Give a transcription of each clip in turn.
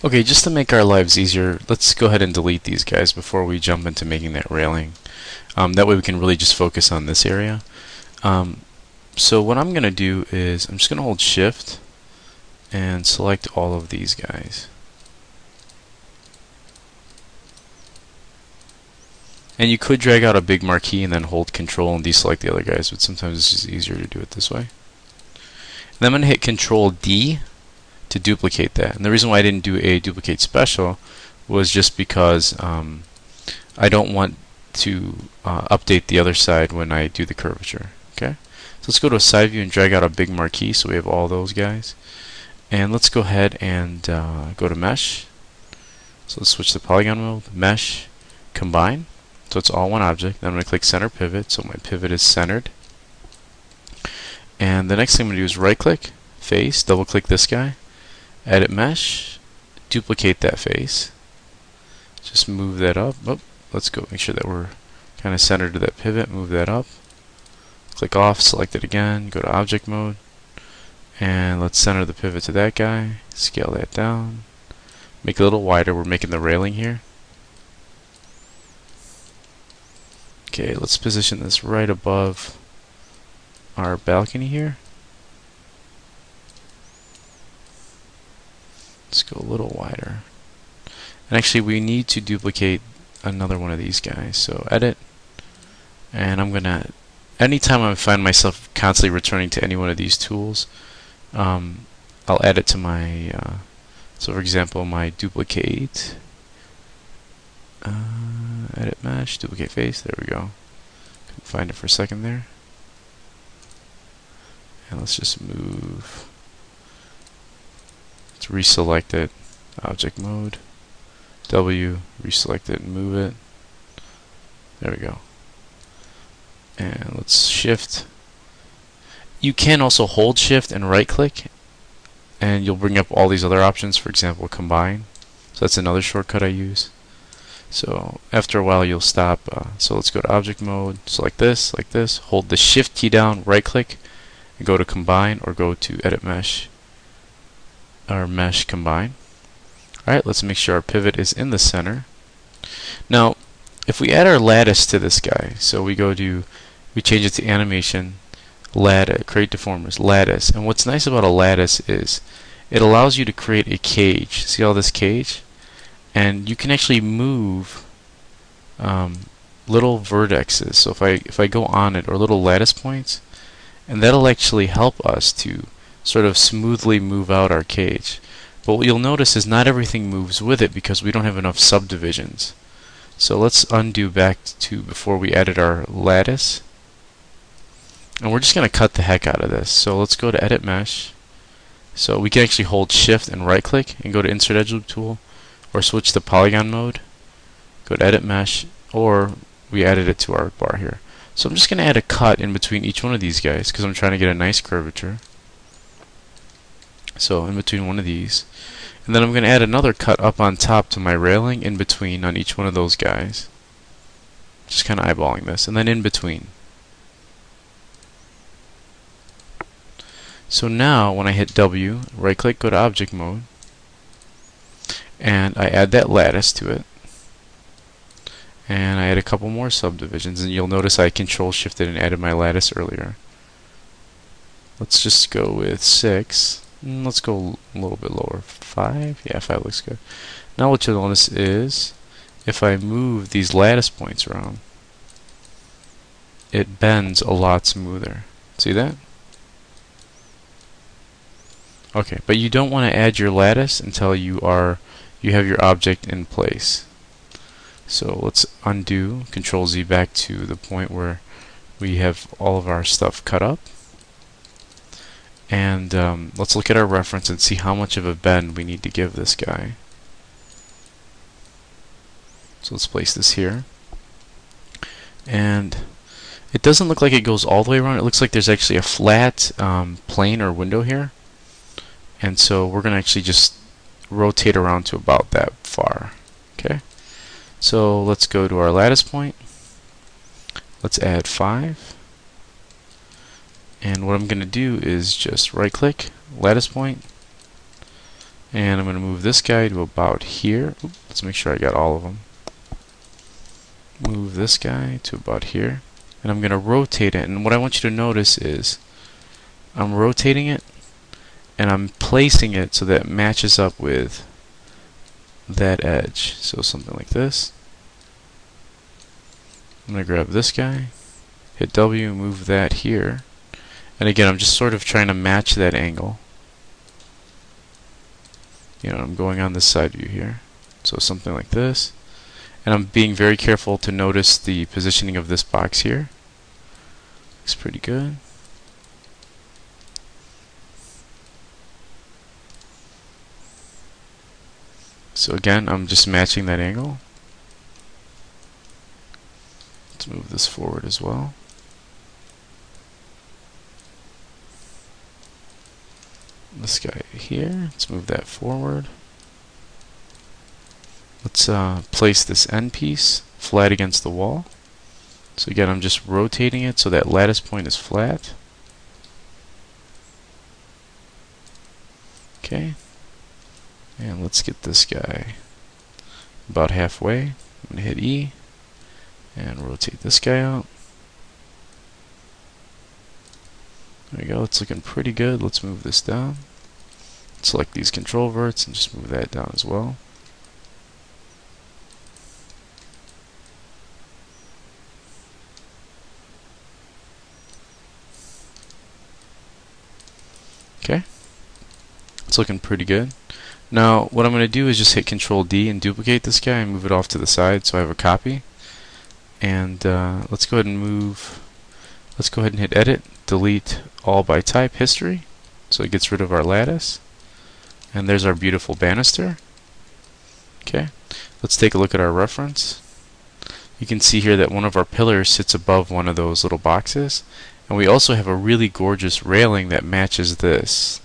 Okay, just to make our lives easier, let's go ahead and delete these guys before we jump into making that railing. That way we can really just focus on this area. So what I'm going to do is I'm just going to hold Shift and select all of these guys. And you could drag out a big marquee and then hold Control and deselect the other guys, but sometimes it's just easier to do it this way. And then I'm going to hit Control D to duplicate that. And the reason why I didn't do a duplicate special was just because I don't want to update the other side when I do the curvature. Okay, so let's go to a side view and drag out a big marquee so we have all those guys. And let's go ahead and go to Mesh. So let's switch to Polygon mode, Mesh, Combine. So it's all one object. Then I'm going to click Center Pivot, so my pivot is centered. And the next thing I'm going to do is right click, Face, double click this guy, Edit Mesh, duplicate that face. Just move that up. Oh, let's go make sure that we're kind of centered to that pivot, move that up. Click off, select it again, go to Object Mode, and let's center the pivot to that guy, scale that down, make it a little wider, we're making the railing here. Okay, let's position this right above our balcony here. Let's go a little wider. And actually we need to duplicate another one of these guys. So edit, and I'm gonna, anytime I find myself constantly returning to any one of these tools, I'll add it to my, so for example my duplicate, edit mesh, duplicate face, there we go. Couldn't find it for a second there. And let's just move, let's reselect it, object mode, W, reselect it and move it. There we go. And let's shift. You can also hold shift and right click and you'll bring up all these other options, for example combine. So that's another shortcut I use. So after a while you'll stop. So let's go to object mode, select this, like this, hold the shift key down, right click, and go to combine or go to edit mesh or mesh combine. Alright, let's make sure our pivot is in the center. Now if we add our lattice to this guy, so we change it to animation, lattice, create deformers, lattice, and what's nice about a lattice is it allows you to create a cage. See all this cage? And you can actually move little vertexes. So if I go on it, or little lattice points, and that'll actually help us to sort of smoothly move out our cage. But what you'll notice is not everything moves with it because we don't have enough subdivisions. So let's undo back to before we added our lattice. And we're just going to cut the heck out of this. So let's go to Edit Mesh. So we can actually hold Shift and right click and go to Insert Edge Loop Tool, or switch to Polygon mode, go to Edit Mesh, or we added it to our bar here. So I'm just going to add a cut in between each one of these guys because I'm trying to get a nice curvature. So in between one of these. And then I'm going to add another cut up on top to my railing in between on each one of those guys. Just kind of eyeballing this. And then in between. So now when I hit W, right click, go to object mode, and I add that lattice to it. And I add a couple more subdivisions, and you'll notice I control shifted and added my lattice earlier. Let's just go with 6. Let's go a little bit lower. 5? Yeah, 5 looks good. Now what you'll notice is if I move these lattice points around, it bends a lot smoother. See that? Okay, but you don't want to add your lattice until you have your object in place. So let's undo, Control Z back to the point where we have all of our stuff cut up. And let's look at our reference and see how much of a bend we need to give this guy. So let's place this here. And it doesn't look like it goes all the way around. It looks like there's actually a flat plane or window here. And so we're going to actually just rotate around to about that far. Okay. So let's go to our lattice point. Let's add 5. And what I'm going to do is just right click, lattice point, And I'm going to move this guy to about here. Oops, let's make sure I got all of them. Move this guy to about here. And I'm going to rotate it. And what I want you to notice is I'm rotating it and I'm placing it so that it matches up with that edge. So something like this. I'm going to grab this guy, hit W, move that here. And again, I'm just sort of trying to match that angle. You know, I'm going on this side view here. So something like this. And I'm being very careful to notice the positioning of this box here. Looks pretty good. So again, I'm just matching that angle. Let's move this forward as well. This guy here, let's move that forward. Let's place this end piece flat against the wall. So again, I'm just rotating it so that lattice point is flat. Okay. And let's get this guy about halfway. I'm going to hit E and rotate this guy out. There we go, it's looking pretty good. Let's move this down. Select these control verts and just move that down as well. Okay, it's looking pretty good. Now what I'm going to do is just hit Control D and duplicate this guy and move it off to the side so I have a copy. And let's go ahead and hit Edit, delete all by type history, so it gets rid of our lattice. And there's our beautiful banister. Okay, let's take a look at our reference. You can see here that one of our pillars sits above one of those little boxes, and we also have a really gorgeous railing that matches this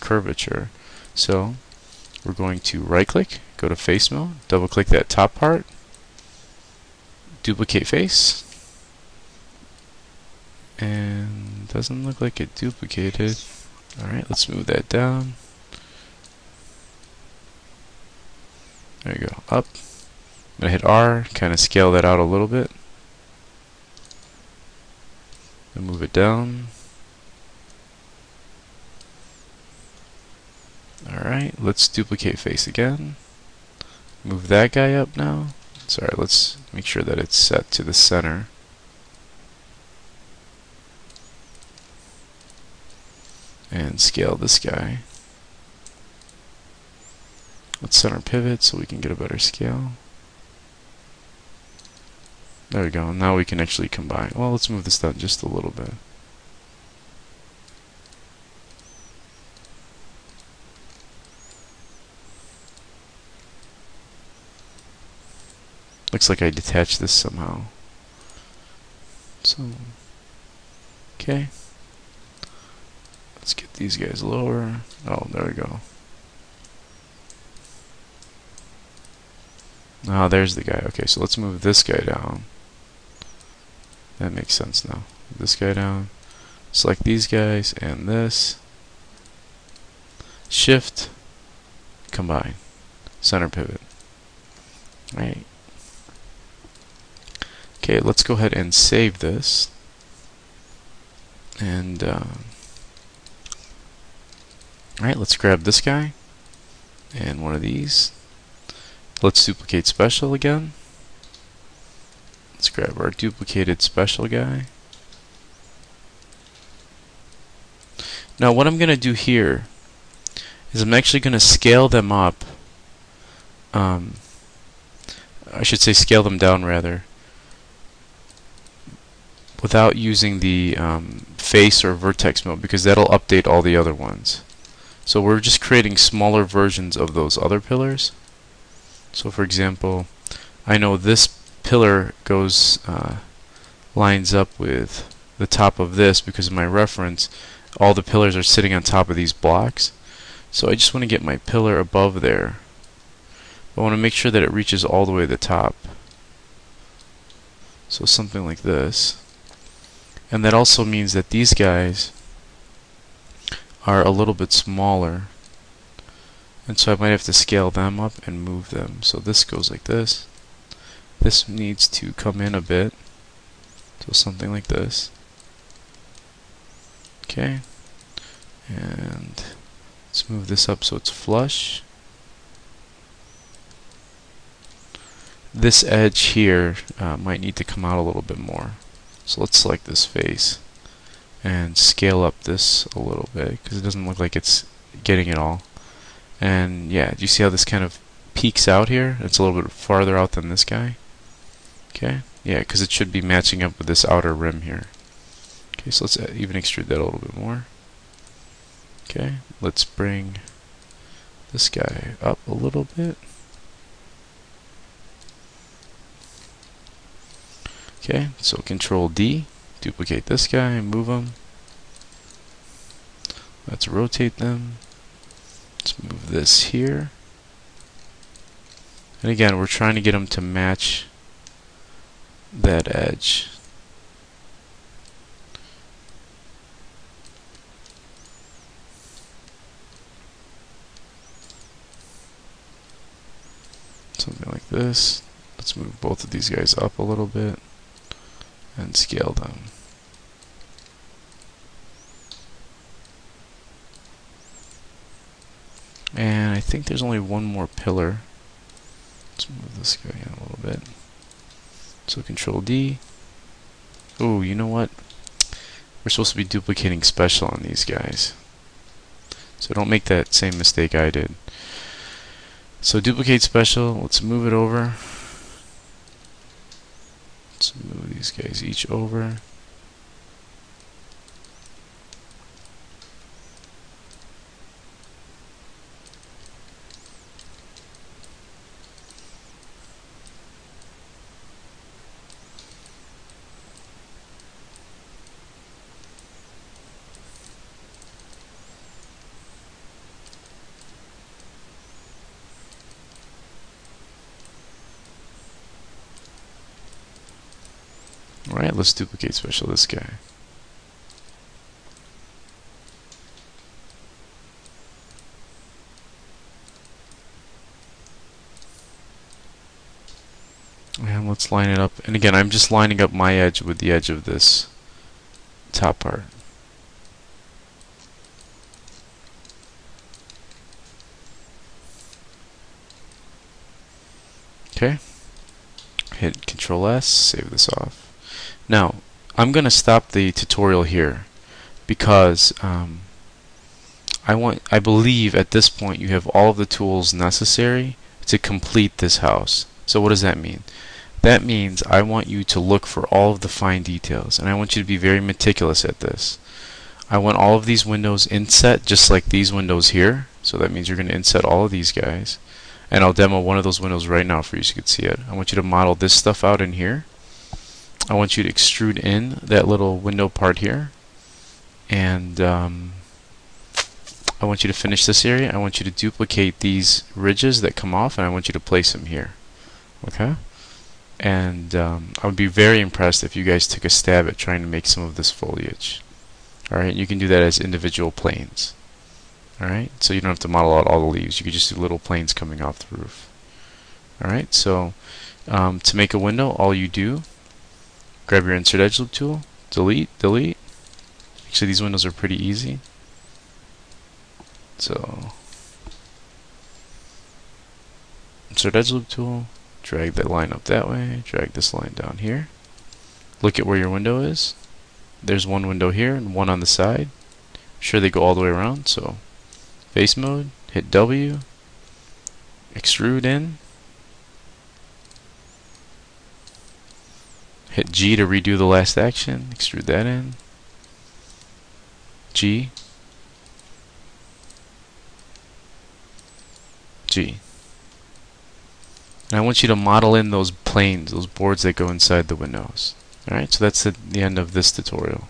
curvature. So we're going to right click, go to face mode, double click that top part, duplicate face, and doesn't look like it duplicated. Alright, let's move that down. There you go, up. I'm going to hit R, kind of scale that out a little bit. And move it down. Alright, let's duplicate face again. Move that guy up now. Sorry, let's make sure that it's set to the center. And scale this guy. Let's center pivot so we can get a better scale. There we go. Now we can actually combine. Well, let's move this down just a little bit. Looks like I detached this somehow. So, okay. Let's get these guys lower. Oh, there we go. Ah, there's the guy. Okay, so let's move this guy down. That makes sense now. Move this guy down. Select these guys and this. Shift. Combine. Center pivot. Right. Okay, let's go ahead and save this. And alright, let's grab this guy and one of these. Let's duplicate special again. Let's grab our duplicated special guy. Now what I'm going to do here is I'm actually going to scale them up. I should say scale them down rather, without using the face or vertex mode, because that'll update all the other ones. So we're just creating smaller versions of those other pillars. So for example, I know this pillar goes lines up with the top of this because of my reference. All the pillars are sitting on top of these blocks. So I just want to get my pillar above there. I want to make sure that it reaches all the way to the top. So something like this. And that also means that these guys are a little bit smaller And so I might have to scale them up and move them. So this goes like this. This needs to come in a bit. So something like this. Okay. And let's move this up so it's flush. This edge here might need to come out a little bit more. So let's select this face and scale up this a little bit because it doesn't look like it's getting it all. And yeah, do you see how this kind of peaks out here? It's a little bit farther out than this guy. Okay, yeah, because it should be matching up with this outer rim here. Okay, so let's even extrude that a little bit more. Okay, let's bring this guy up a little bit. Okay, so Control D, duplicate this guy, move him. Let's rotate them. Let's move this here. And again, we're trying to get them to match that edge. Something like this. Let's move both of these guys up a little bit and scale them. And I think there's only one more pillar. Let's move this guy in a little bit. So Control D. Oh, you know what? We're supposed to be duplicating special on these guys. So don't make that same mistake I did. So duplicate special, let's move it over. Let's move these guys each over. Alright, let's duplicate special this guy. And let's line it up. And again, I'm just lining up my edge with the edge of this top part. Okay. Hit Control S, save this off. Now, I'm going to stop the tutorial here because I believe at this point you have all of the tools necessary to complete this house. So what does that mean? That means I want you to look for all of the fine details, and I want you to be very meticulous at this. I want all of these windows inset just like these windows here. So that means you're going to inset all of these guys. And I'll demo one of those windows right now for you so you can see it. I want you to model this stuff out in here. I want you to extrude in that little window part here. And I want you to finish this area. I want you to duplicate these ridges that come off, and I want you to place them here. Okay? And I would be very impressed if you guys took a stab at trying to make some of this foliage. Alright, you can do that as individual planes. Alright, so you don't have to model out all the leaves. You can just do little planes coming off the roof. Alright, so to make a window, all you do, grab your Insert Edge Loop tool, delete. Actually, these windows are pretty easy. So, Insert Edge Loop tool, drag that line up that way, drag this line down here. Look at where your window is. There's one window here and one on the side. I'm sure they go all the way around, so face mode, hit W, extrude in, hit G to redo the last action, extrude that in, G, G. And I want you to model in those planes, those boards that go inside the windows. Alright, so that's the end of this tutorial.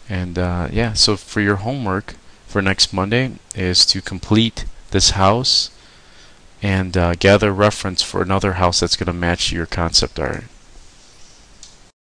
And yeah, so for your homework for next Monday is to complete this house and gather reference for another house that's going to match your concept art.